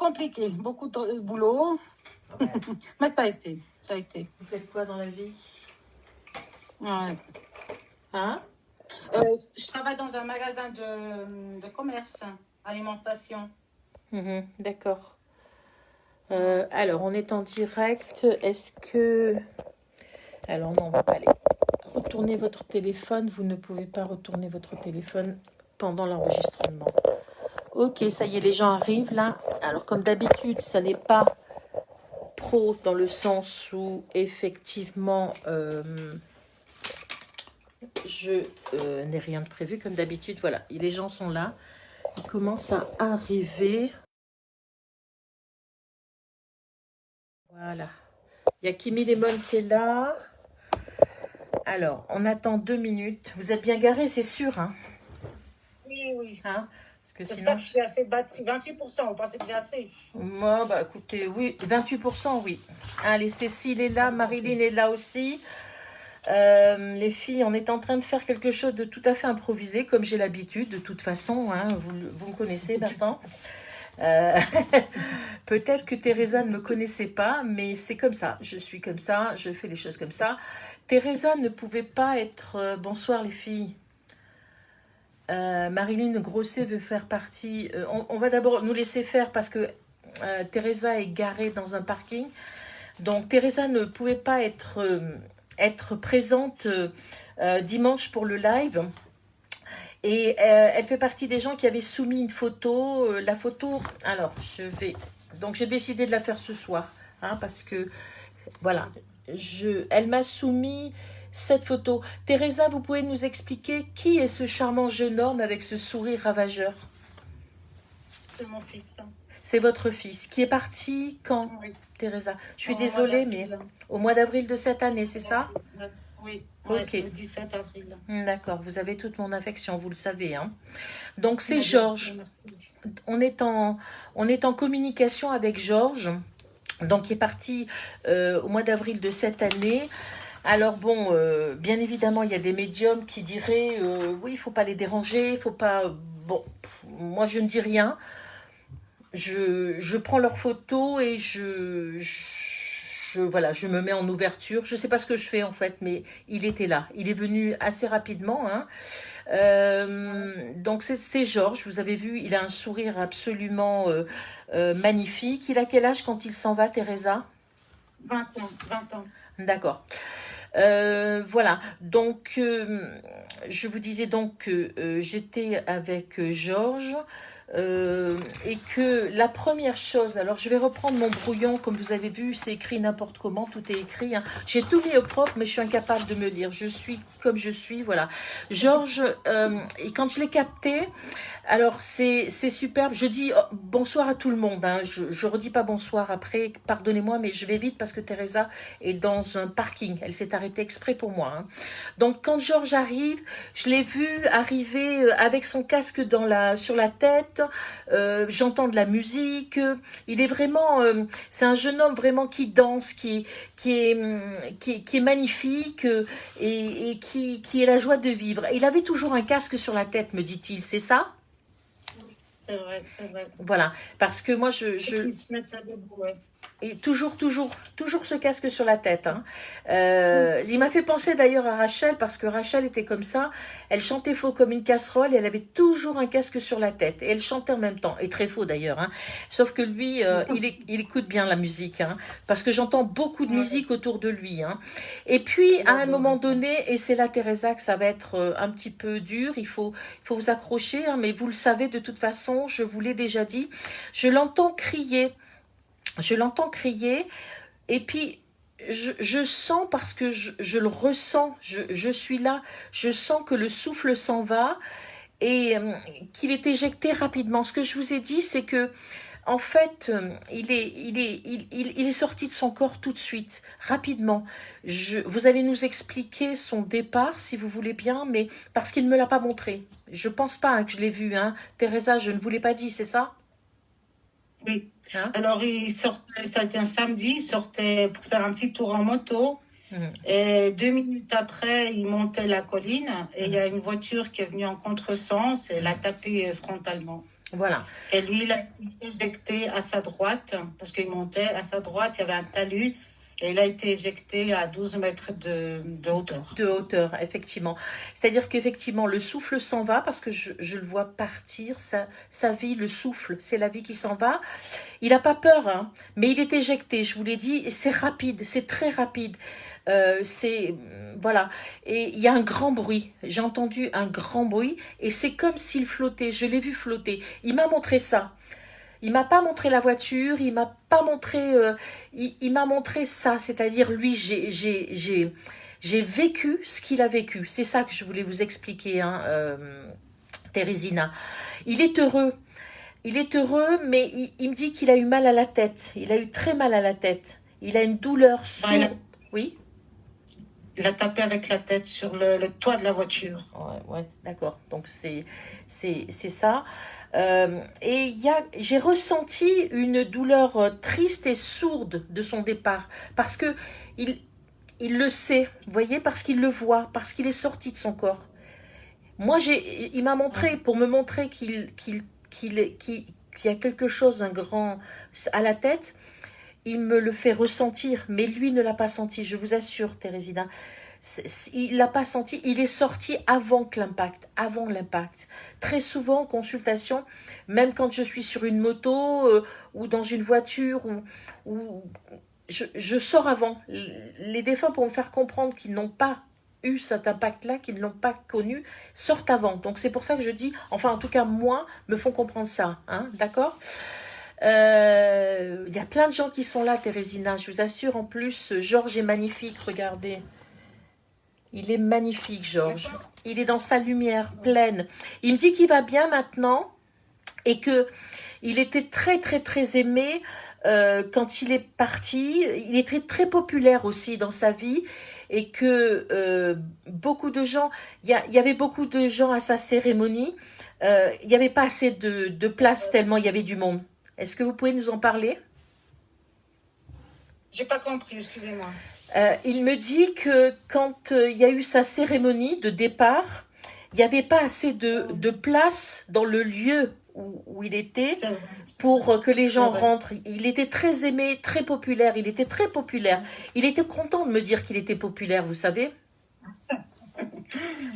compliqué, beaucoup de boulot, Ouais. mais ça a été, ça a été. Vous faites quoi dans la vie? Ouais. Hein? Je travaille dans un magasin de commerce, alimentation. D'accord. Alors, on est en direct. Est-ce que... Alors non, on va pas aller. Retournez votre téléphone. Vous ne pouvez pas retourner votre téléphone pendant l'enregistrement. Ok, ça y est, les gens arrivent là. Alors, comme d'habitude, ça n'est pas pro dans le sens où, effectivement, je n'ai rien de prévu. Comme d'habitude, voilà, les gens sont là. Ils commencent à arriver. Voilà. Il y a Kimi Lemon qui est là. Alors, on attend 2 minutes. Vous êtes bien garé, c'est sûr, hein? Oui, oui. Hein? Parce que J'espère sinon... que j'ai assez de batterie. 28%, vous pensez que j'ai assez? Moi, bah écoutez, oui, 28%, oui. Allez, Cécile est là, Marilyn est là aussi. Les filles, on est en train de faire quelque chose de tout à fait improvisé, comme j'ai l'habitude, de toute façon, hein, vous me connaissez maintenant. Peut-être que Teresa ne me connaissait pas, mais c'est comme ça. Je suis comme ça, je fais les choses comme ça. Teresa ne pouvait pas être... bonsoir les filles. Marilyn Grosset veut faire partie... on va d'abord nous laisser faire parce que Teresa est garée dans un parking. Donc Teresa ne pouvait pas être présente dimanche pour le live. Et elle fait partie des gens qui avaient soumis une photo. La photo, alors donc j'ai décidé de la faire ce soir, hein, parce que voilà, elle m'a soumis cette photo. Teresa, vous pouvez nous expliquer qui est ce charmant jeune homme avec ce sourire ravageur? C'est mon fils. C'est votre fils qui est parti quand, Oui. Teresa? Je suis Au mois désolée, mais d'avril. au mois d'avril de cette année, c'est ça? Oui, Ok. le 17 avril. D'accord, vous avez toute mon affection, vous le savez, hein. Donc c'est Merci, Georges. merci. On est en communication avec Georges, donc qui est parti au mois d'avril de cette année. Alors bon, bien évidemment, il y a des médiums qui diraient oui, il faut pas les déranger, il faut pas. Bon, moi je ne dis rien. Je prends leurs photos et voilà, je me mets en ouverture. Je sais pas ce que je fais en fait, mais il était là. Il est venu assez rapidement, hein. Donc c'est Georges, vous avez vu, il a un sourire absolument magnifique. Il a quel âge quand il s'en va, Teresa? 20 ans, 20 ans. D'accord. Voilà, donc je vous disais donc que j'étais avec Georges et que la première chose, alors je vais reprendre mon brouillon, comme vous avez vu, c'est écrit n'importe comment, tout est écrit, hein. J'ai tout mis au propre, mais je suis incapable de me lire, je suis comme je suis, voilà. Georges, et quand je l'ai capté, alors c'est superbe, je dis bonsoir à tout le monde, hein. Je redis pas bonsoir après, pardonnez-moi, mais je vais vite parce que Teresa est dans un parking, elle s'est arrêtée exprès pour moi, hein. Donc quand Georges arrive, je l'ai vu arriver avec son casque sur la tête, j'entends de la musique, il est vraiment, c'est un jeune homme vraiment qui danse, qui est magnifique et qui est la joie de vivre. Il avait toujours un casque sur la tête, me dit-il, c'est ça? C'est vrai, c'est vrai. Voilà, parce que moi, Qui se mettent à debout, ouais. Et toujours ce casque sur la tête, hein. Il m'a fait penser d'ailleurs à Rachel, parce que Rachel était comme ça, elle chantait faux comme une casserole et elle avait toujours un casque sur la tête et elle chantait en même temps, et très faux d'ailleurs, hein. Sauf que lui, il écoute bien la musique, hein, parce que j'entends beaucoup de musique autour de lui, hein. Et puis à un moment donné, et c'est là Teresa que ça va être un petit peu dur, il faut vous accrocher, hein, mais vous le savez de toute façon, je vous l'ai déjà dit, je l'entends crier et puis je sens, parce que je le ressens, je suis là, je sens que le souffle s'en va et qu'il est éjecté rapidement. Ce que je vous ai dit, c'est que en fait, il est sorti de son corps tout de suite, rapidement. Vous allez nous expliquer son départ, si vous voulez bien, mais parce qu'il ne me l'a pas montré. Je pense pas, hein, que je l'ai vu, hein. Teresa, je ne vous l'ai pas dit, c'est ça? Oui. Hein? Alors, il sortait, ça a été un samedi, il sortait pour faire un petit tour en moto. Et 2 minutes après, il montait la colline et il y a une voiture qui est venue en contresens et l'a tapé frontalement. Voilà. Et lui, il a été éjecté à sa droite, parce qu'il montait à sa droite, il y avait un talus, et il a été éjecté à 12 mètres de hauteur. De hauteur, effectivement. C'est-à-dire qu'effectivement, le souffle s'en va parce que je le vois partir, sa vie, le souffle, c'est la vie qui s'en va. Il n'a pas peur, hein, mais il est éjecté, je vous l'ai dit, c'est rapide, c'est très rapide. Voilà, et il y a un grand bruit, j'ai entendu un grand bruit, et c'est comme s'il flottait, je l'ai vu flotter. Il m'a montré ça. Il m'a pas montré la voiture, il m'a pas montré, il m'a montré ça, c'est-à-dire lui, j'ai vécu ce qu'il a vécu. C'est ça que je voulais vous expliquer, hein, Thérésina. Il est heureux. Il est heureux, mais il me dit qu'il a eu mal à la tête. Il a eu très mal à la tête. Il a une douleur sourde. Oui. Il a tapé avec la tête sur le toit de la voiture. Ouais, d'accord. Donc c'est ça. Et j'ai ressenti une douleur triste et sourde de son départ, parce que il le sait, vous voyez, parce qu'il le voit, parce qu'il est sorti de son corps. Moi, il m'a montré, pour me montrer qu'il y a quelque chose, un grand, à la tête, il me le fait ressentir, mais lui ne l'a pas senti, je vous assure, Thérésina. Il l'a pas senti, il est sorti avant l'impact. Très souvent en consultation, même quand je suis sur une moto ou dans une voiture, ou je sors avant. Les défunts, pour me faire comprendre qu'ils n'ont pas eu cet impact-là, qu'ils ne l'ont pas connu, sortent avant. Donc c'est pour ça que je dis, enfin en tout cas moi, me font comprendre ça, hein, d'accord ? Il y a plein de gens qui sont là, Thérésina, je vous assure. En plus, Georges est magnifique, regardez. Il est magnifique, Georges. Il est dans sa lumière pleine. Il me dit qu'il va bien maintenant et que il était très, très, très aimé quand il est parti. Il était très populaire aussi dans sa vie et que beaucoup de gens... Il y avait beaucoup de gens à sa cérémonie. Il n'y avait pas assez de place tellement il y avait du monde. Est-ce que vous pouvez nous en parler ? J'ai pas compris, excusez-moi. Il me dit que quand il y a eu sa cérémonie de départ, il n'y avait pas assez de place dans le lieu où il était pour que les gens rentrent. Il était très aimé, très populaire. Il était très populaire. Il était content de me dire qu'il était populaire, vous savez.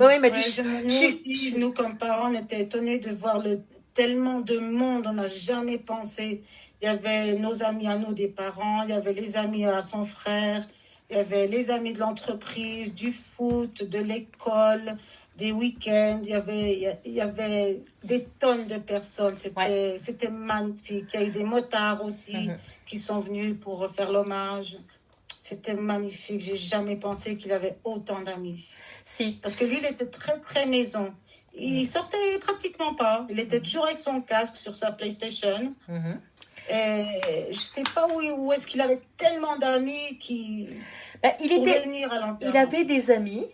Oui, il m'a dit... Nous, comme parents, on était étonnés de voir tellement de monde. On n'a jamais pensé. Il y avait nos amis à nous, des parents. Il y avait les amis à son frère. Il y avait les amis de l'entreprise, du foot, de l'école, des week-ends. Il y avait des tonnes de personnes. C'était magnifique. Il y a eu des motards aussi qui sont venus pour faire l'hommage. C'était magnifique. J'ai jamais pensé qu'il avait autant d'amis. Si. Parce que lui, il était très, très maison. Il sortait pratiquement pas. Il était toujours avec son casque sur sa PlayStation. Et je sais pas où est-ce qu'il avait tellement d'amis qui pouvaient venir à l'enterrement. Il avait des amis,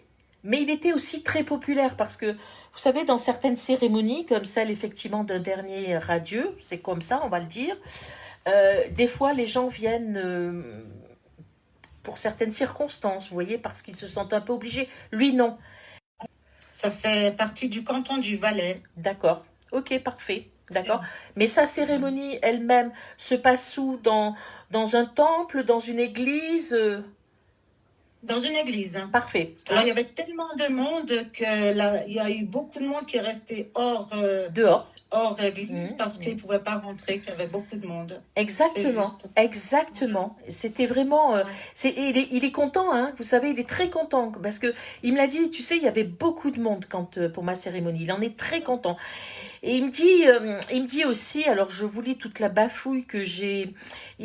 mais il était aussi très populaire parce que, vous savez, dans certaines cérémonies, comme celle effectivement d'un dernier radieux, c'est comme ça, on va le dire, des fois les gens viennent pour certaines circonstances, vous voyez, parce qu'ils se sentent un peu obligés. Lui, non. Ça fait partie du canton du Valais. D'accord, ok, parfait. D'accord. Mais sa cérémonie elle-même se passe où ? Dans un temple, dans une église Dans une église. Parfait. Alors, il y avait tellement de monde il y a eu beaucoup de monde qui est resté dehors. Hors église parce qu'ils ne pouvaient pas rentrer, qu'il y avait beaucoup de monde. Exactement. C'était vraiment... il est content, hein, vous savez, il est très content parce qu'il me l'a dit, tu sais, il y avait beaucoup de monde pour ma cérémonie. Il en est très content. Et il me dit aussi, alors je vous lis toute la bafouille que j'ai,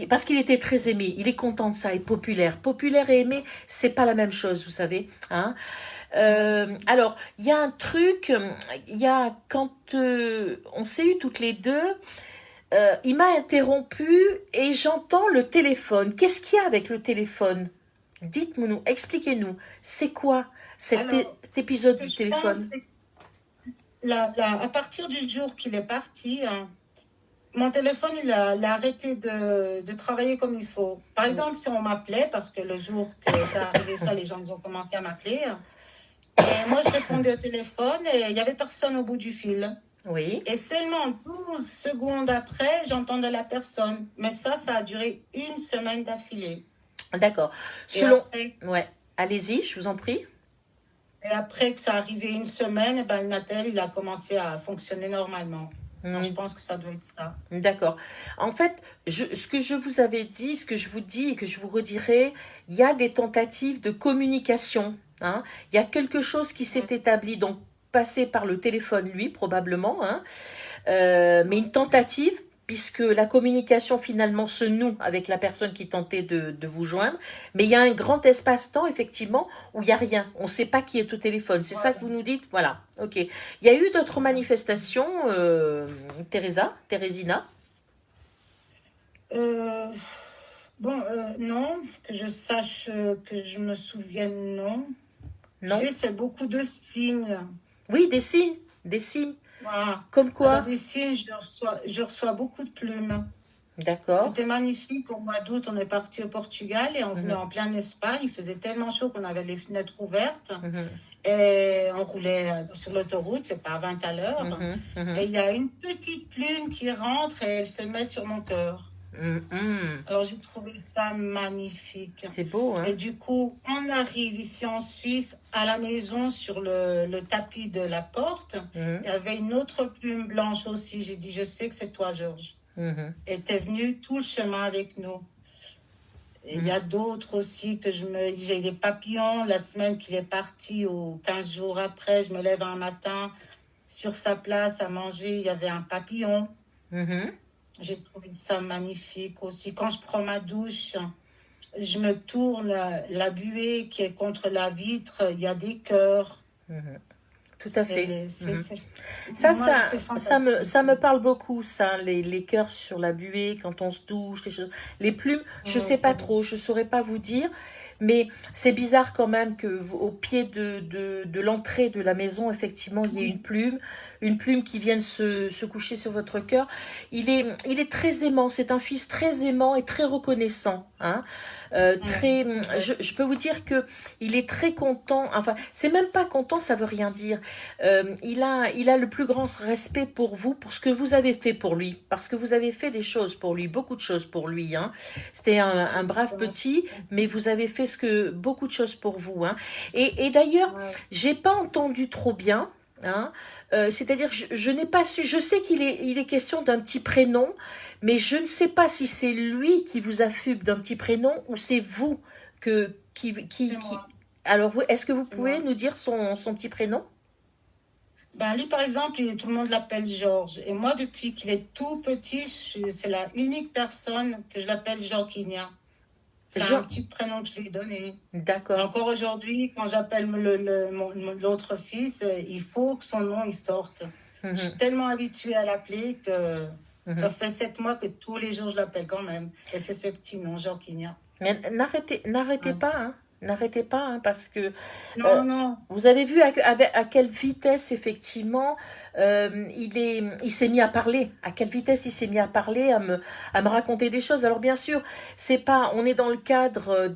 parce qu'il était très aimé, il est content de ça, et populaire. Populaire et aimé, c'est pas la même chose, vous savez. Hein. Alors, il y a un truc, quand on s'est eu toutes les deux, il m'a interrompu et j'entends le téléphone. Qu'est-ce qu'il y a avec le téléphone ? Dites-nous, expliquez-nous, c'est quoi cet épisode du téléphone ? À partir du jour qu'il est parti, mon téléphone, il a arrêté de travailler comme il faut. Par exemple, si on m'appelait, parce que le jour que ça arrivait, les gens ils ont commencé à m'appeler. Et moi, je répondais au téléphone et il n'y avait personne au bout du fil. Oui, Et seulement 12 secondes après, j'entendais la personne. Mais ça a duré une semaine d'affilée. d'accord. Et Selon... après, Ouais, allez-y, je vous en prie. et après que ça arrivait une semaine, eh ben, le Natel, il a commencé à fonctionner normalement. Donc, je pense que ça doit être ça. D'accord. En fait, ce que je vous avais dit, ce que je vous dis et que je vous redirai, il y a des tentatives de communication. Hein. Il y a quelque chose qui s'est Ouais. établi, donc passé par le téléphone, lui, probablement, hein. Mais une tentative, puisque la communication finalement se noue avec la personne qui tentait de vous joindre. Mais il y a un grand espace-temps, effectivement, où il n'y a rien. On ne sait pas qui est au téléphone. C'est ça Voilà. que vous nous dites? Voilà. Ok. Il y a eu d'autres manifestations, Thérésina? Euh, bon, non, que je sache, que je me souvienne, non. Non? C'est beaucoup de signes. Oui, des signes. Des signes. Voilà. Comme Alors, quoi? des signes, je reçois beaucoup de plumes. D'accord. C'était magnifique. Au mois d'août, on est parti au Portugal et on venait Mhm, en plein Espagne. Il faisait tellement chaud qu'on avait les fenêtres ouvertes mhm, et on roulait sur l'autoroute, c'est pas à 20 à l'heure. mhm, mhm, Et il y a une petite plume qui rentre et elle se met sur mon cœur. mhm. Alors, j'ai trouvé ça magnifique. C'est beau, hein? Et du coup, on arrive ici en Suisse, à la maison, sur le tapis de la porte. Mhm, Il y avait une autre plume blanche aussi. J'ai dit, je sais que c'est toi, Georges. mhm, Et t'es venu tout le chemin avec nous. Et il y a d'autres aussi que j'ai des papillons. La semaine qu'il est parti, ou 15 jours après, je me lève un matin, sur sa place à manger, il y avait un papillon. mhm. J'ai trouvé ça magnifique aussi. Quand je prends ma douche, je me tourne, la buée qui est contre la vitre, il y a des cœurs. Mhm. Tout à fait. C'est, Mhm. c'est, Ça, moi, ça, c'est ça fantastique. me parle beaucoup, ça, les cœurs sur la buée, quand on se douche, les choses. Les plumes, je sais pas C'est bon. trop, je saurais pas vous dire, mais c'est bizarre quand même que au pied de l'entrée de la maison, effectivement, il y ait Oui. une plume qui vienne se coucher sur votre cœur. Il est très aimant, c'est un fils très aimant et très reconnaissant, hein. Très, C'est vrai. je peux vous dire que il est très content. Enfin, c'est même pas content, ça veut rien dire. Il a le plus grand respect pour vous, pour ce que vous avez fait pour lui, parce que vous avez fait des choses pour lui, beaucoup de choses pour lui. Hein. C'était un brave petit, mais vous avez fait beaucoup de choses pour vous. Hein. Et d'ailleurs, Ouais. j'ai pas entendu trop bien. Hein. C'est-à-dire, je n'ai pas su. Je sais il est question d'un petit prénom, mais je ne sais pas si c'est lui qui vous affuble d'un petit prénom ou c'est vous C'est qui... moi. Alors, est-ce que vous C'est pouvez moi. nous dire son petit prénom? Ben, lui, par exemple, tout le monde l'appelle Georges. Et moi, depuis qu'il est tout petit, c'est la unique personne que je l'appelle Joaquinia. C'est un Jean. petit prénom que je lui ai donné. Et D'accord. encore aujourd'hui, quand j'appelle l'autre fils, il faut que son nom il sorte. Je Mhm, suis tellement habituée à l'appeler que ça mhm. fait 7 mois que tous les jours je l'appelle quand même. Et c'est ce petit nom, Joaquinia. Mais n'arrêtez Ouais. pas, hein. N'arrêtez pas, hein, parce que euh, Non, non. vous avez vu à quelle vitesse, effectivement, il s'est mis à parler. À quelle vitesse il s'est mis à parler, à me raconter des choses. Alors, bien sûr, c'est pas, on est dans le cadre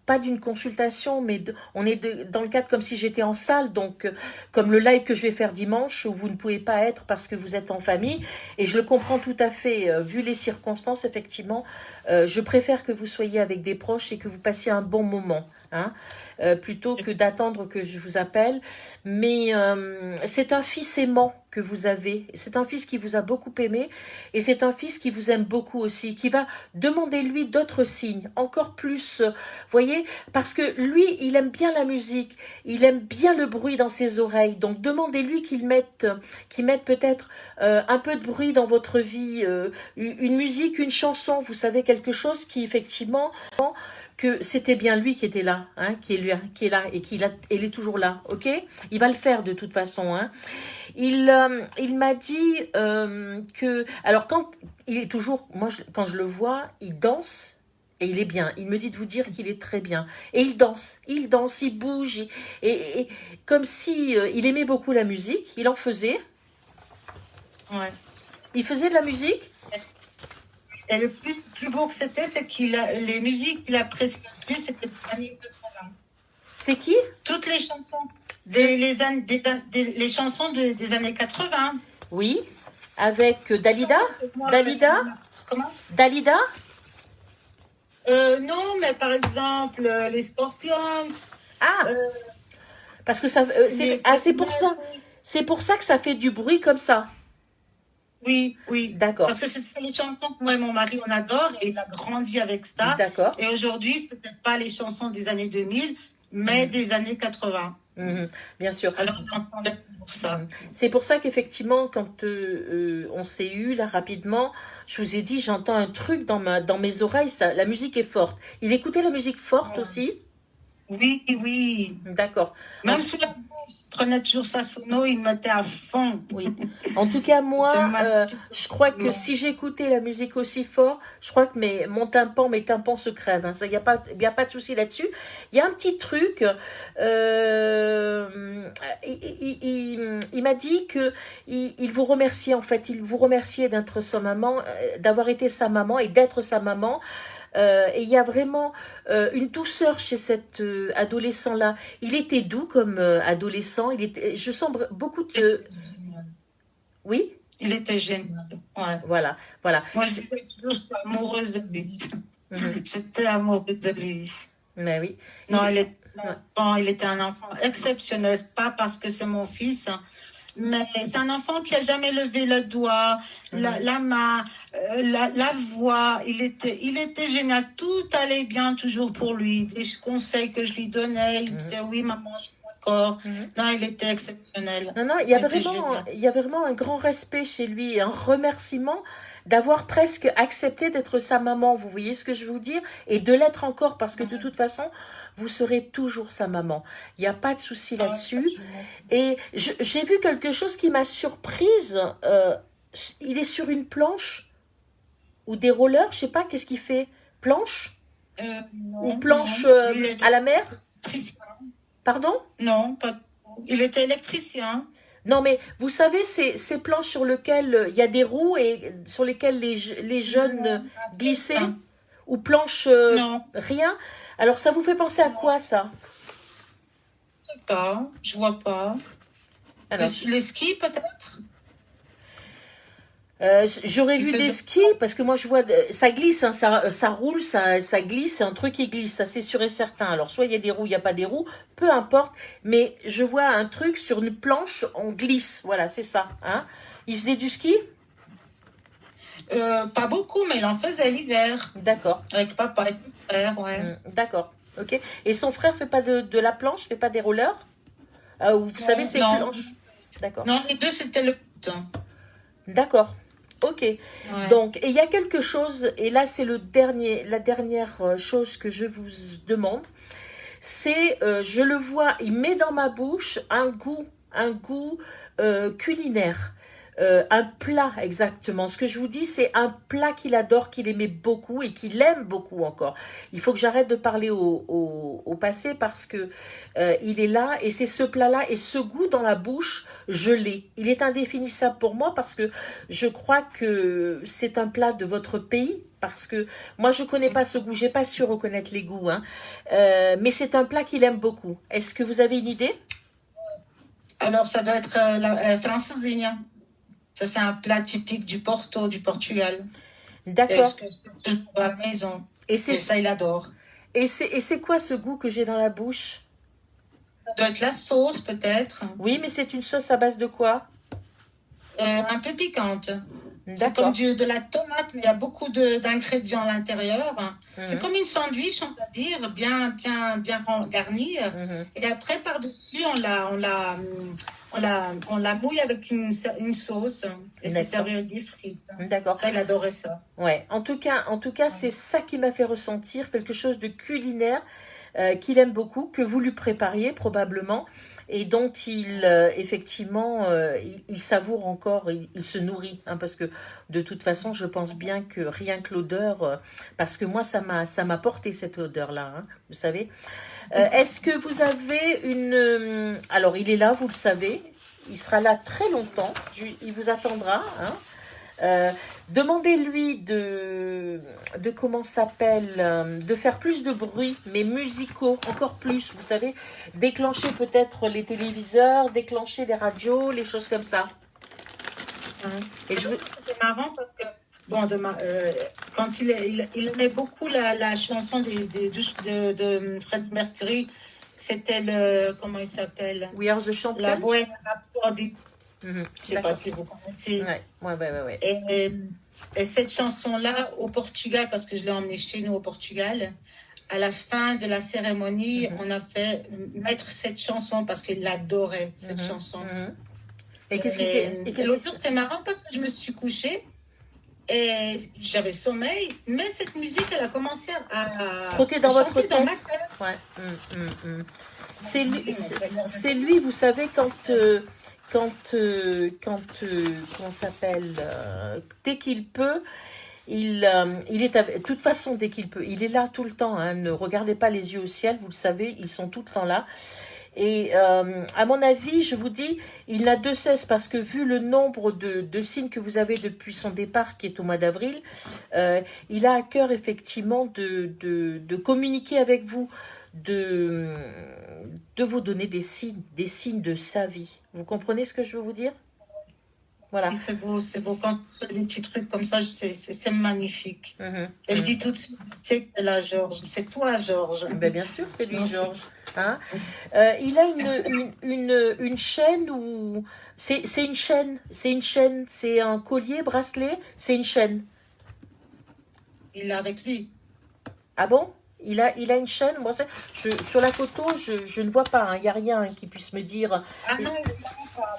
pas d'une consultation, mais on est dans le cadre comme si j'étais en salle, donc comme le live que je vais faire dimanche, où vous ne pouvez pas être parce que vous êtes en famille, et je le comprends tout à fait, vu les circonstances, effectivement, je préfère que vous soyez avec des proches et que vous passiez un bon moment, hein, plutôt que d'attendre que je vous appelle. Mais c'est un fils aimant que vous avez, c'est un fils qui vous a beaucoup aimé, et c'est un fils qui vous aime beaucoup aussi, qui va demander lui d'autres signes, encore plus, voyez, parce que lui, il aime bien la musique, il aime bien le bruit dans ses oreilles, donc demandez-lui qu'il mette peut-être un peu de bruit dans votre vie, une musique, une chanson, vous savez, quelque chose qui effectivement, que c'était bien lui qui était là, hein, qui est là et il est toujours là, ok? Il va le faire de toute façon, hein. Il m'a dit que, alors quand il est toujours, quand je le vois, il danse. Et il est bien. Il me dit de vous dire qu'il est très bien. Et il danse, il bouge. Et comme si il aimait beaucoup la musique, il en faisait. Ouais. Il faisait de la musique. Et le plus beau que c'était, c'est les musiques qu'il appréciait le plus, c'était des années 80. C'est qui? Toutes les chansons, les chansons des années 80. Oui, avec Dalida. Moi, Dalida. comment? Dalida. Non, mais par exemple, les Scorpions, Ah, euh, parce que ça, les c'est Freddie pour ça. Mercury. C'est pour ça que ça fait du bruit comme ça. Oui, oui. D'accord, Parce que c'est les chansons que moi et mon mari, on adore et il a grandi avec ça. d'accord. Et aujourd'hui, ce n'était pas les chansons des années 2000, mais Mhm, des années 80. bien sûr. Alors, on entendait pour ça. C'est pour ça qu'effectivement, quand on s'est eu là rapidement, je vous ai dit, j'entends un truc dans mes oreilles, ça, la musique est forte. Il écoutait la musique forte aussi? Oui, oui. D'accord. En, Même sous la douche, il prenait toujours sa sono, il mettait à fond. oui. En tout cas, moi, C'était magnifique, je crois que absolument. si j'écoutais la musique aussi fort, je crois que mes tympans se crèvent. Hein. Il y a pas de souci là-dessus. Il y a un petit truc. Il m'a dit que il vous remerciait en fait. Il vous remerciait d'être sa maman, d'avoir été sa maman et d'être sa maman. Et il y a vraiment une douceur chez cet adolescent-là. Il était doux comme adolescent. Je sens beaucoup Il de... était génial. Oui, Il était génial. Ouais. voilà, voilà. Moi, je disais toujours, je suis amoureuse de lui. Mhm. J'étais amoureuse de lui. Mais oui. Non, Il- il était un enfant exceptionnel, pas parce que c'est mon fils, hein, mais c'est un enfant qui a jamais levé le doigt, la main, la voix. Il était génial. Tout allait bien toujours pour lui. Des conseils que je lui donnais, il disait oui, maman, je suis d'accord. Non, il était exceptionnel. Non, non, Il était génial. il y a vraiment un grand respect chez lui et un remerciement d'avoir presque accepté d'être sa maman. Vous voyez ce que je veux vous dire? Et de l'être encore parce que de toute façon, vous serez toujours sa maman. Il n'y a pas de souci Ah, là-dessus. absolument. Et j'ai vu quelque chose qui m'a surprise. Il est sur une planche ou des rollers, je sais pas, qu'est-ce qu'il fait? Planche ou Non, planche non, il à était la mer? électricien. Pardon? Non, pas du tout. Il était électricien. Non, mais vous savez, ces planches sur lesquelles il y a des roues et sur lesquelles les jeunes Non, glissaient, ah, ou planches non, rien. Alors, ça vous fait penser à non, quoi, ça? je sais pas, je vois pas. Alors, Les skis peut-être? j'aurais Il vu des faisait skis, parce que moi, je vois, ça glisse, hein, ça roule, ça glisse, c'est un truc qui glisse, ça c'est sûr et certain. Alors, soit il y a des roues, il n'y a pas des roues, peu importe, mais je vois un truc sur une planche, on glisse, voilà, c'est ça. Hein. Il faisait du ski? Pas beaucoup, mais il en faisait l'hiver. D'accord. Avec papa et mon frère, ouais. D'accord. Ok. Et son frère fait pas de la planche, fait pas des rollers? Vous savez, Non, ces non, planches. D'accord. non, les deux c'était le foot. D'accord. Ok. Ouais. Donc, et il y a quelque chose, et là c'est la dernière chose que je vous demande, c'est, je le vois, il met dans ma bouche un goût culinaire. Un plat exactement. Ce que je vous dis, c'est un plat qu'il adore, qu'il aimait beaucoup et qu'il aime beaucoup encore. Il faut que j'arrête de parler au passé parce que il est là et c'est ce plat-là et ce goût dans la bouche, je l'ai. Il est indéfinissable pour moi parce que je crois que c'est un plat de votre pays. Parce que moi je connais pas ce goût, j'ai pas su reconnaître les goûts, hein. Mais c'est un plat qu'il aime beaucoup. Est-ce que vous avez une idée? Alors ça doit être la francesinha. Ça c'est un plat typique du Porto, du Portugal. Et D'accord. ce que je fais à la maison. Et Et c'est ça il adore. c'est quoi ce goût que j'ai dans la bouche? Ça doit être la sauce peut-être. Oui, mais c'est une sauce à base de quoi? Un peu piquante. C'est comme D'accord. de la tomate, mais il y a beaucoup d'ingrédients à l'intérieur. C'est Mhm, comme une sandwich, on va dire, bien garnie. mhm. Et après, par-dessus, on la mouille avec une sauce. Et c'est D'accord. servi avec des frites. D'accord. Ça, il adorait ça. Ouais. En tout cas, c'est ça qui m'a fait ressentir quelque chose de culinaire qu'il aime beaucoup, que vous lui prépariez probablement, et dont effectivement, il savoure encore, il se nourrit, hein, parce que de toute façon, je pense bien que rien que l'odeur, parce que moi, ça m'a porté cette odeur-là, hein, vous savez. Est-ce que vous avez alors, il est là, vous le savez, il sera là très longtemps, il vous attendra, hein. Demandez-lui de comment s'appelle, de faire plus de bruit, mais musicaux, encore plus, vous savez, déclencher peut-être les téléviseurs, déclencher les radios, les choses comme ça. Hein. Et je veux... C'était marrant parce que, bon, quand il aimait beaucoup la chanson de Freddie Mercury, c'était comment il s'appelle? We Are the La Champion. Bohème Rhapsody. Je ne sais pas D'accord. si vous connaissez. Ouais. Et cette chanson-là, au Portugal, parce que je l'ai emmenée chez nous au Portugal, à la fin de la cérémonie, on a fait mettre cette chanson parce qu'il adorait cette chanson. Et qu'est-ce qui s'est... L'autre jour, c'était marrant parce que je me suis couchée et j'avais sommeil, mais cette musique, elle a commencé à trotter dans votre tête. Dans ma tête. Ouais. C'est lui, vous savez, comment s'appelle, dès qu'il peut, il est de toute façon, dès qu'il peut, il est là tout le temps, hein, ne regardez pas les yeux au ciel, vous le savez, ils sont tout le temps là. Et à mon avis, je vous dis, il n'a de cesse, parce que vu le nombre de signes que vous avez depuis son départ, qui est au mois d'avril, il a à cœur effectivement de communiquer avec vous, de vous donner des signes de sa vie. Vous comprenez ce que je veux vous dire? Voilà. C'est beau. Quand tu fais des petits trucs comme ça, c'est magnifique. Et je dis tout de suite, c'est la Georges. C'est toi, Georges. Ben bien sûr, c'est lui, Georges. Hein, il a une chaîne où... C'est une chaîne. C'est un collier, bracelet. C'est une chaîne. Il l'a avec lui. Ah bon? Il a une chaîne. Moi, sur la photo, je ne vois pas. Il n'y a rien qui puisse me dire. Ah non,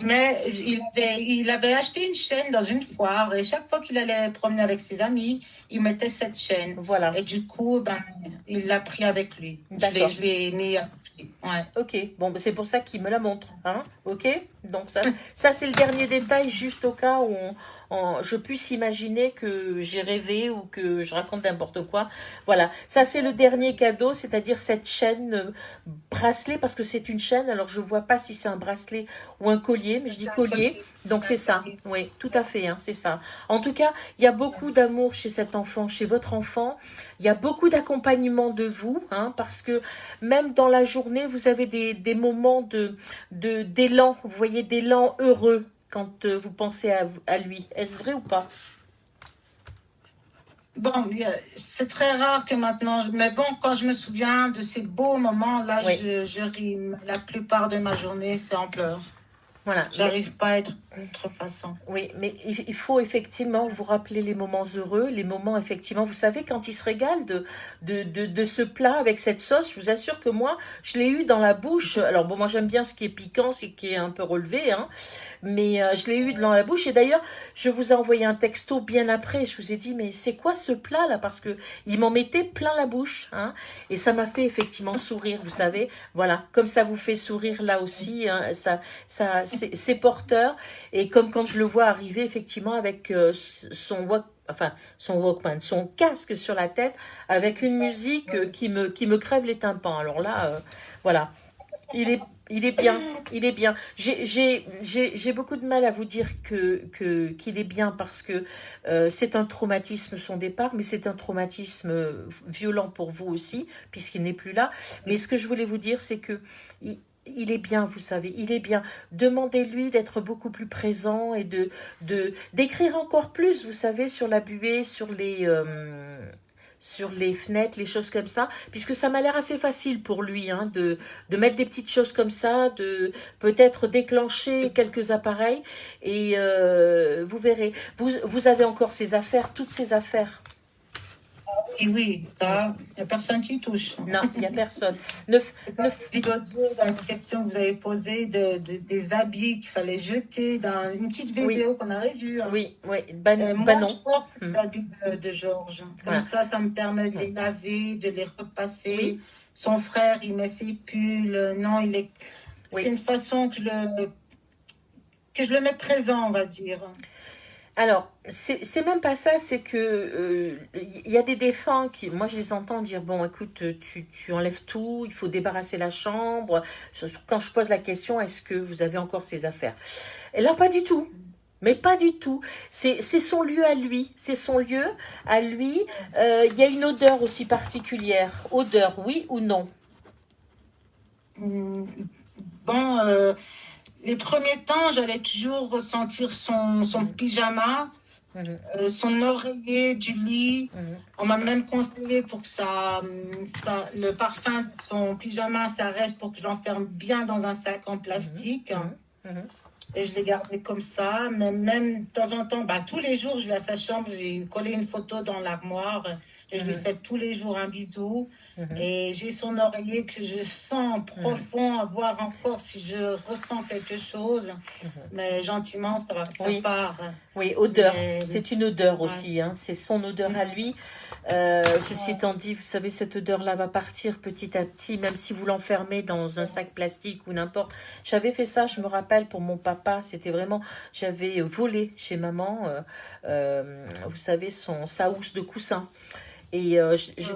mais il avait acheté une chaîne dans une foire et chaque fois qu'il allait promener avec ses amis, il mettait cette chaîne. Voilà. Et du coup, il l'a pris avec lui. Je l'ai mis avec lui. Ouais. Ok, bon, c'est pour ça qu'il me la montre. Hein, ok, donc ça c'est le dernier détail, juste au cas où je puisse imaginer que j'ai rêvé ou que je raconte n'importe quoi. Voilà, ça c'est le dernier cadeau, c'est-à-dire cette chaîne bracelet, parce que c'est une chaîne, alors je vois pas si c'est un bracelet ou un collier, mais je dis collier, donc c'est ça. Oui, tout à fait, hein, c'est ça. En tout cas, il y a beaucoup d'amour chez cet enfant, chez votre enfant. Il y a beaucoup d'accompagnement de vous, hein, parce que même dans la journée, vous avez des moments d'élan, vous voyez, d'élan heureux quand vous pensez à lui. Est-ce vrai ou pas? Bon, c'est très rare que maintenant, mais bon, quand je me souviens de ces beaux moments, là, oui. je ris. La plupart de ma journée, c'est en pleurs. Voilà. J'arrive pas à être d'autre façon. Oui, mais il faut effectivement vous rappeler les moments heureux, les moments effectivement, vous savez, quand il se régale de ce plat avec cette sauce, je vous assure que moi, je l'ai eu dans la bouche. Alors bon, moi j'aime bien ce qui est piquant, ce qui est un peu relevé, hein, mais je l'ai eu dans la bouche. Et d'ailleurs, je vous ai envoyé un texto bien après. Je vous ai dit, mais c'est quoi ce plat là? Parce que il m'en mettait plein la bouche, hein, et ça m'a fait effectivement sourire, vous savez. Voilà, comme ça vous fait sourire là aussi, hein, c'est porteur. Et comme quand je le vois arriver effectivement avec son Walkman, son casque sur la tête, avec une musique qui me crève les tympans. Alors là, voilà, il est bien. J'ai beaucoup de mal à vous dire qu'il est bien parce que c'est un traumatisme son départ, mais c'est un traumatisme violent pour vous aussi, puisqu'il n'est plus là. Mais ce que je voulais vous dire, c'est que il est bien, vous savez, il est bien. Demandez-lui d'être beaucoup plus présent et d'écrire encore plus, vous savez, sur la buée, sur les fenêtres, les choses comme ça, puisque ça m'a l'air assez facile pour lui, hein, de mettre des petites choses comme ça, de peut-être déclencher quelques appareils, et vous verrez. Vous avez encore ces affaires, toutes ces affaires. Et oui, il n'y a personne qui touche. Non, il n'y a personne. Dans la question que vous avez posée des habits qu'il fallait jeter dans une petite vidéo qu'on avait vue. Hein. Oui. Moi, je porte l'habit de Georges. Comme ça me permet de les laver, de les repasser. Oui. Son frère, il met ses pulls. Non, c'est une façon que je le mets présent, on va dire. Alors, c'est même pas ça, c'est que y a des défunts qui, moi je les entends dire, bon écoute, tu enlèves tout, il faut débarrasser la chambre. Quand je pose la question, est-ce que vous avez encore ces affaires? Et là, pas du tout. Mais pas du tout. C'est son lieu à lui. C'est son lieu à lui. Il y a une odeur aussi particulière. Odeur, oui ou non? Bon... les premiers temps, j'allais toujours ressentir son pyjama, son oreiller du lit. On m'a même conseillé pour que le parfum de son pyjama, ça reste pour que je l'enferme bien dans un sac en plastique. Et je l'ai gardé comme ça. Mais même de temps en temps, tous les jours, je vais à sa chambre, j'ai collé une photo dans l'armoire et je lui fais tous les jours un bisou. Et j'ai son oreiller que je sens profond, à voir encore si je ressens quelque chose. Mais gentiment, ça part. Oui, odeur. C'est une odeur aussi. Hein. C'est son odeur à lui. Ceci étant dit, vous savez, cette odeur-là va partir petit à petit, même si vous l'enfermez dans un sac plastique ou n'importe. J'avais fait ça, je me rappelle, pour mon papa. C'était vraiment, j'avais volé chez maman, vous savez, sa housse de coussin. Et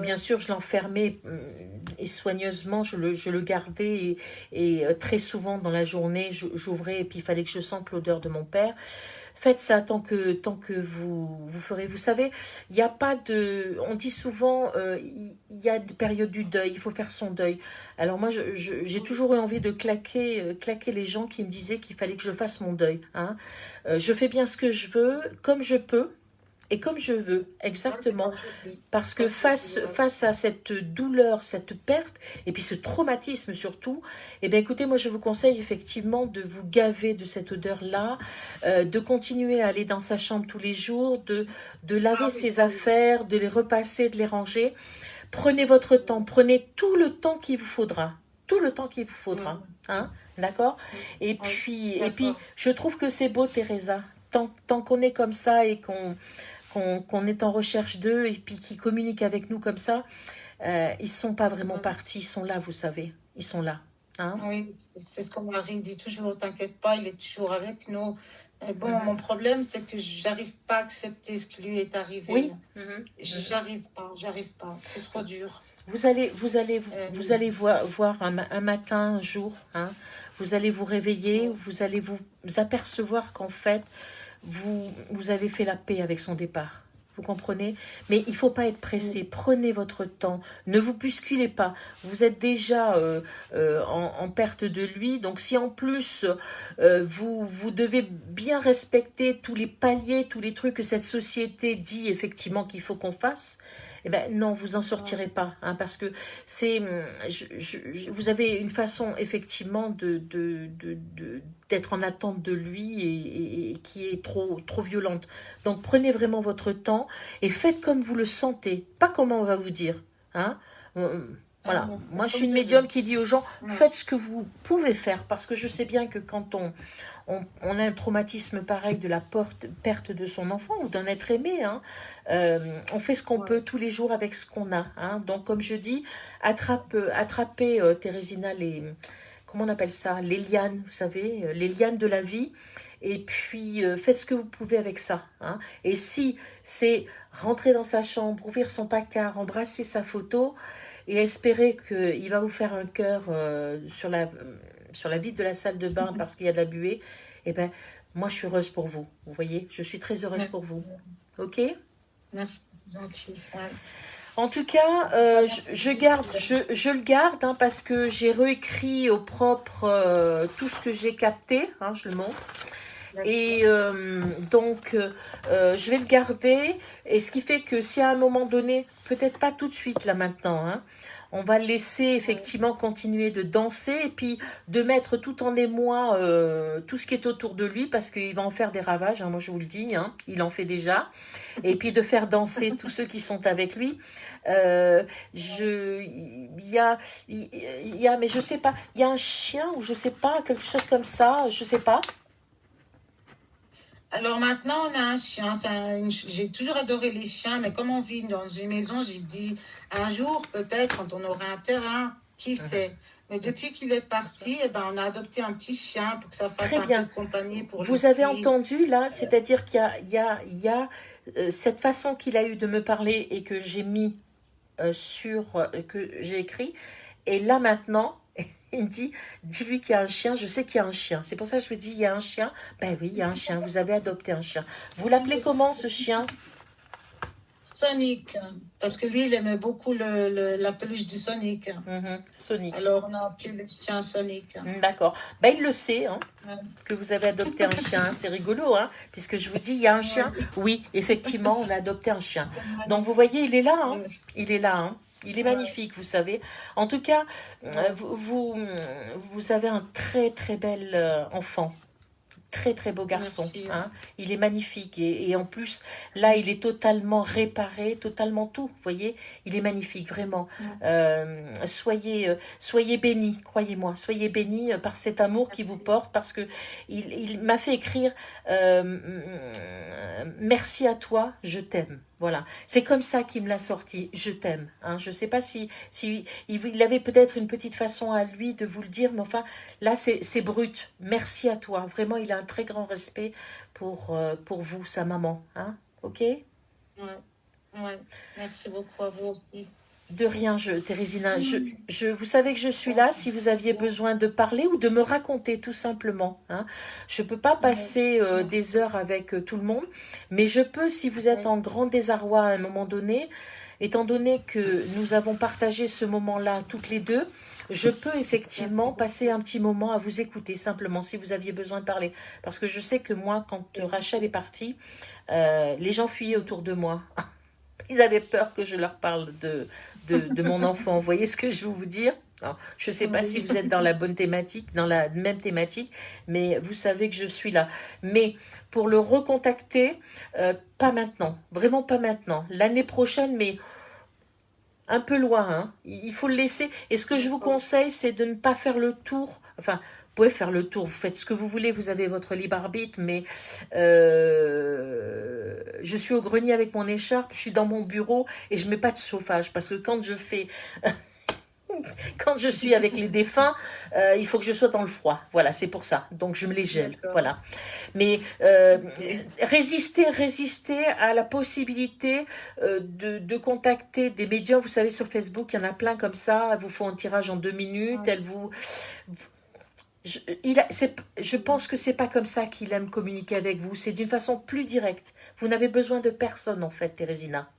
bien sûr, je l'enfermais et soigneusement, je le gardais. Et très souvent dans la journée, j'ouvrais et puis il fallait que je sente l'odeur de mon père. Faites ça tant que vous ferez. Vous savez, il n'y a pas de... On dit souvent, il y a des périodes du deuil, il faut faire son deuil. Alors moi, j'ai toujours eu envie de claquer les gens qui me disaient qu'il fallait que je fasse mon deuil. Hein. Je fais bien ce que je veux, comme je peux. Et comme je veux, exactement. Parce que face à cette douleur, cette perte, et puis ce traumatisme surtout, eh bien écoutez, moi je vous conseille effectivement de vous gaver de cette odeur-là, de continuer à aller dans sa chambre tous les jours, de laver ses affaires, de les repasser, de les ranger. Prenez votre temps, prenez tout le temps qu'il vous faudra. Tout le temps qu'il vous faudra. Hein, d'accord ? Et puis, je trouve que c'est beau, Teresa. Tant qu'on est comme ça et qu'on est en recherche d'eux et puis qu'ils communiquent avec nous comme ça, ils ne sont pas vraiment partis, ils sont là, vous savez, ils sont là. Hein? Oui, c'est ce que mon mari dit toujours, t'inquiète pas, il est toujours avec nous. Mais bon, mon problème, c'est que j'arrive pas à accepter ce qui lui est arrivé. Oui. J'arrive pas, c'est trop dur. Vous allez voir un matin, un jour, hein, vous allez vous réveiller, vous allez vous apercevoir qu'en fait, vous avez fait la paix avec son départ. Vous comprenez? Mais il ne faut pas être pressé. Prenez votre temps. Ne vous bousculez pas. Vous êtes déjà en perte de lui. Donc si en plus, vous devez bien respecter tous les paliers, tous les trucs que cette société dit effectivement qu'il faut qu'on fasse, eh ben non, vous n'en sortirez pas. Hein, parce que vous avez une façon effectivement d'être en attente de lui et qui est trop violente. Donc prenez vraiment votre temps et faites comme vous le sentez, pas comment on va vous dire. Hein. Voilà. Moi, je suis une médium qui dit aux gens, faites ce que vous pouvez faire, parce que je sais bien que quand on a un traumatisme pareil de la perte de son enfant ou d'un être aimé, hein, on fait ce qu'on peut tous les jours avec ce qu'on a. Hein. Donc, comme je dis, attrapez, Thérésina, comment on appelle ça, les lianes, vous savez, les lianes de la vie. Et puis, faites ce que vous pouvez avec ça. Hein. Et si c'est rentrer dans sa chambre, ouvrir son placard, embrasser sa photo et espérer qu'il va vous faire un cœur sur la vitre de la salle de bain parce qu'il y a de la buée, eh ben, moi, je suis heureuse pour vous. Vous voyez, je suis très heureuse pour vous. OK ? Merci, gentil. Ouais. En tout cas, je le garde hein, parce que j'ai réécrit au propre tout ce que j'ai capté. Hein, je le montre. Et donc, je vais le garder. Et ce qui fait que si à un moment donné, peut-être pas tout de suite là maintenant, hein, on va le laisser effectivement continuer de danser et puis de mettre tout en émoi tout ce qui est autour de lui parce qu'il va en faire des ravages, hein, moi je vous le dis, hein, il en fait déjà. Et puis de faire danser tous ceux qui sont avec lui. Mais je sais pas, il y a un chien ou je sais pas, quelque chose comme ça, je sais pas. Alors maintenant, on a un chien. J'ai toujours adoré les chiens, mais comme on vit dans une maison, j'ai dit un jour, peut-être, quand on aura un terrain, qui sait. Mais depuis qu'il est parti, eh ben, on a adopté un petit chien pour que ça fasse un peu de compagnie pour lui. Vous avez entendu là, c'est-à-dire qu'il y a cette façon qu'il a eu de me parler et que j'ai mis que j'ai écrit. Et là maintenant, il me dit, dis-lui qu'il y a un chien, je sais qu'il y a un chien. C'est pour ça que je lui dis, il y a un chien. Ben oui, il y a un chien, vous avez adopté un chien. Vous l'appelez comment ce chien? Sonic, parce que lui, il aimait beaucoup la peluche du Sonic. Sonic. Alors, on a appelé le chien Sonic. D'accord. Ben, il le sait, hein, Ouais. que vous avez adopté un chien. C'est rigolo, hein, puisque je vous dis, il y a un chien. Oui, effectivement, on a adopté un chien. Donc, vous voyez, il est là, hein. Il est là, hein. Il est magnifique, vous savez. En tout cas, vous avez un très, très bel enfant. Très très beau garçon, hein. Il est magnifique et en plus là il est totalement réparé, totalement tout, vous voyez, il est magnifique vraiment. Soyez bénis, croyez-moi, soyez bénis par cet amour qui vous porte, parce que il m'a fait écrire merci à toi, je t'aime. Voilà, c'est comme ça qu'il me l'a sorti, je t'aime, hein. Je ne sais pas si il avait peut-être une petite façon à lui de vous le dire, mais enfin, là, c'est brut. Merci à toi. Vraiment, il a un très grand respect pour vous, sa maman, hein. Ok? Ouais. Merci beaucoup à vous aussi. De rien, Thérésina. Vous savez que je suis là si vous aviez besoin de parler ou de me raconter, tout simplement, hein. Je ne peux pas passer des heures avec tout le monde, mais je peux, si vous êtes en grand désarroi à un moment donné, étant donné que nous avons partagé ce moment-là toutes les deux, je peux effectivement passer un petit moment à vous écouter, simplement, si vous aviez besoin de parler. Parce que je sais que moi, quand Rachel est partie, les gens fuyaient autour de moi. Ils avaient peur que je leur parle de mon enfant. Vous voyez ce que je veux vous dire? Alors, je ne sais pas si vous êtes dans la bonne thématique, dans la même thématique, mais vous savez que je suis là. Mais pour le recontacter, pas maintenant, vraiment pas maintenant. L'année prochaine, mais un peu loin, hein. Il faut le laisser. Et ce que je vous conseille, c'est de ne pas faire le tour. Enfin, vous pouvez faire le tour, vous faites ce que vous voulez, vous avez votre libre arbitre, mais je suis au grenier avec mon écharpe, je suis dans mon bureau et je mets pas de chauffage, parce que quand je fais... Quand je suis avec les défunts, il faut que je sois dans le froid. Voilà, c'est pour ça. Donc, je me les gèle. Voilà. Mais résister à la possibilité de contacter des médiums. Vous savez, sur Facebook, il y en a plein comme ça. Elles vous font un tirage en 2 minutes. Elles vous... Je pense que c'est pas comme ça qu'il aime communiquer avec vous. C'est d'une façon plus directe. Vous n'avez besoin de personne, en fait, Thérésina.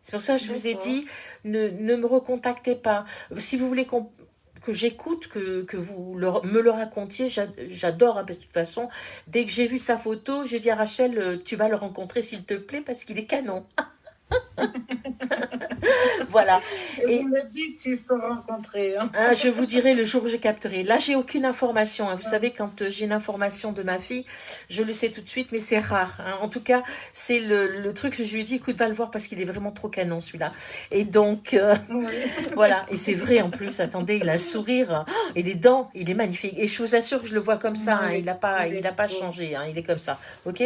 C'est pour ça que je vous ai dit, ne me recontactez pas. Si vous voulez que j'écoute, que vous me le racontiez, j'adore, hein, parce que de toute façon, dès que j'ai vu sa photo, j'ai dit à Rachel, tu vas le rencontrer s'il te plaît, parce qu'il est canon. Voilà. Et vous me dites s'ils se sont rencontrés. Hein. Je vous dirai le jour où je capterai. Là, j'ai aucune information, hein. Vous savez, quand j'ai une information de ma fille, je le sais tout de suite, mais c'est rare, hein. En tout cas, c'est le truc que je lui ai dit, écoute, va le voir parce qu'il est vraiment trop canon, celui-là. Et donc, voilà. Et c'est vrai, en plus, attendez, il a un sourire et des dents, il est magnifique. Et je vous assure que je le vois comme ça, hein. Il n'a pas changé, hein. Il est comme ça, ok?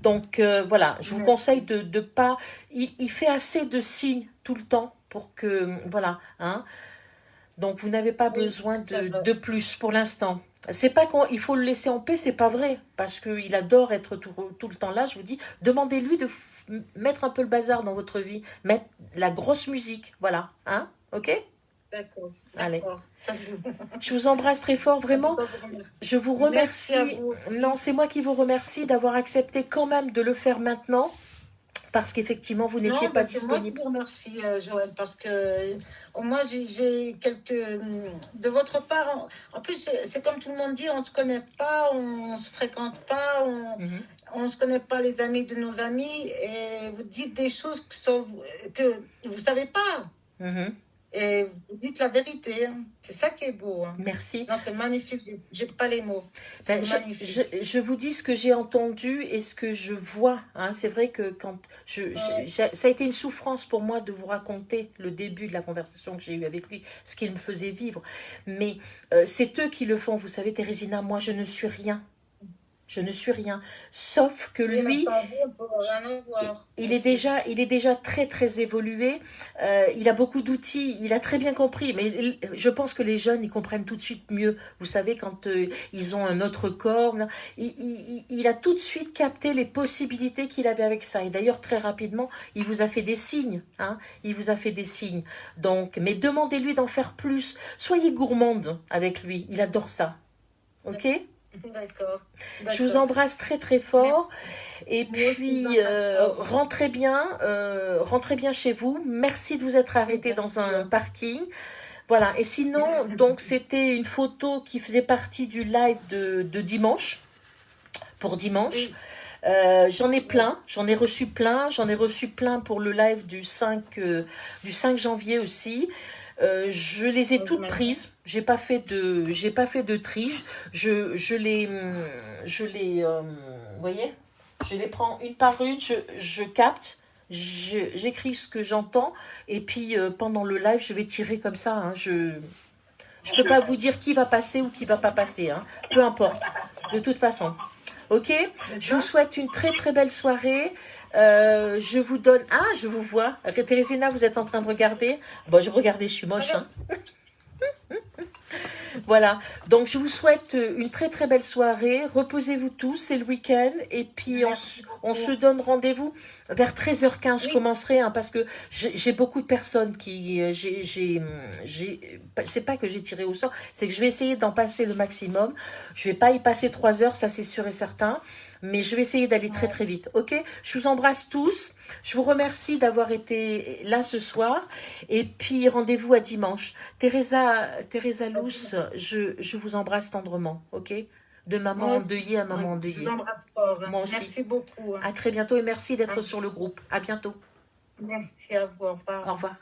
Donc, voilà, je vous conseille de pas... Il fait assez de signes tout le temps pour que, voilà, hein. Donc, vous n'avez pas besoin de plus pour l'instant. C'est pas qu'il faut le laisser en paix, c'est pas vrai, parce qu'il adore être tout le temps là. Je vous dis, demandez-lui de mettre un peu le bazar dans votre vie, mettre la grosse musique, voilà, hein, ok? D'accord. Allez. Je vous embrasse très fort, vraiment. Je vous remercie. Non, c'est moi qui vous remercie d'avoir accepté quand même de le faire maintenant. Parce qu'effectivement, vous n'étiez pas disponible. Moi, merci Joël, parce que au moins j'ai quelques de votre part. En plus, c'est comme tout le monde dit, on se connaît pas, on se fréquente pas, on se connaît pas les amis de nos amis, et vous dites des choses que vous savez pas. Et vous dites la vérité, hein. C'est ça qui est beau. Hein. Merci. Non, c'est magnifique, j'ai pas les mots. C'est magnifique. Je vous dis ce que j'ai entendu et ce que je vois. Hein. C'est vrai que quand ça a été une souffrance pour moi de vous raconter le début de la conversation que j'ai eue avec lui, ce qu'il me faisait vivre. Mais c'est eux qui le font. Vous savez, Thérésina, moi, je ne suis rien. Je ne suis rien, sauf que lui, il est déjà très très évolué, il a beaucoup d'outils, il a très bien compris, mais je pense que les jeunes, ils comprennent tout de suite mieux, vous savez, quand ils ont un autre corps, il a tout de suite capté les possibilités qu'il avait avec ça, et d'ailleurs très rapidement, il vous a fait des signes, hein, il vous a fait des signes, donc, mais demandez-lui d'en faire plus, soyez gourmande avec lui, il adore ça, ok ? D'accord. Je vous D'accord. embrasse très très Merci. fort. Et Moi aussi, puis, j'embrasse fort. rentrez bien chez vous. Merci de vous être Oui, arrêté bien dans un sûr. parking. Voilà. Et sinon, donc, c'était une photo qui faisait partie du live de dimanche, pour dimanche. Oui, J'en ai oui. plein, j'en ai reçu plein pour le live du 5 janvier aussi. Je les ai Oui, toutes j'imagine. prises. J'ai pas fait de tri. Vous voyez, je les prends une par une. Je capte, j'écris ce que j'entends et puis pendant le live, je vais tirer comme ça. Hein, je peux pas vous dire qui va passer ou qui va pas passer. Hein, peu importe. De toute façon. Ok, je vous D'accord. souhaite une très très belle soirée. Je vous donne... Ah, je vous vois. Thérésina, vous êtes en train de regarder. Bon, je regardais, je suis moche. Hein. Alors, Voilà, donc je vous souhaite une très très belle soirée. Reposez-vous tous, c'est le week-end. Et puis merci on se beaucoup. donne rendez-vous vers 13h15. Je Oui, commencerai hein, parce que j'ai beaucoup de personnes qui... c'est pas que j'ai tiré au sort, c'est que je vais essayer d'en passer le maximum. Je vais pas y passer 3 heures, ça c'est sûr et certain. Mais je vais essayer d'aller très ouais, très vite. Ok, je vous embrasse tous. Je vous remercie d'avoir été là ce soir. Et puis rendez-vous à dimanche. Teresa à Luce, dimanche. je vous embrasse tendrement, ok? De maman Moi endeuillée aussi. à Oui, maman je vous endeuillée. embrasse fort. Hein. Moi aussi. Merci beaucoup. Hein. À très bientôt et merci À d'être sur le bientôt. groupe. À bientôt. Merci à vous. Au revoir. Au revoir.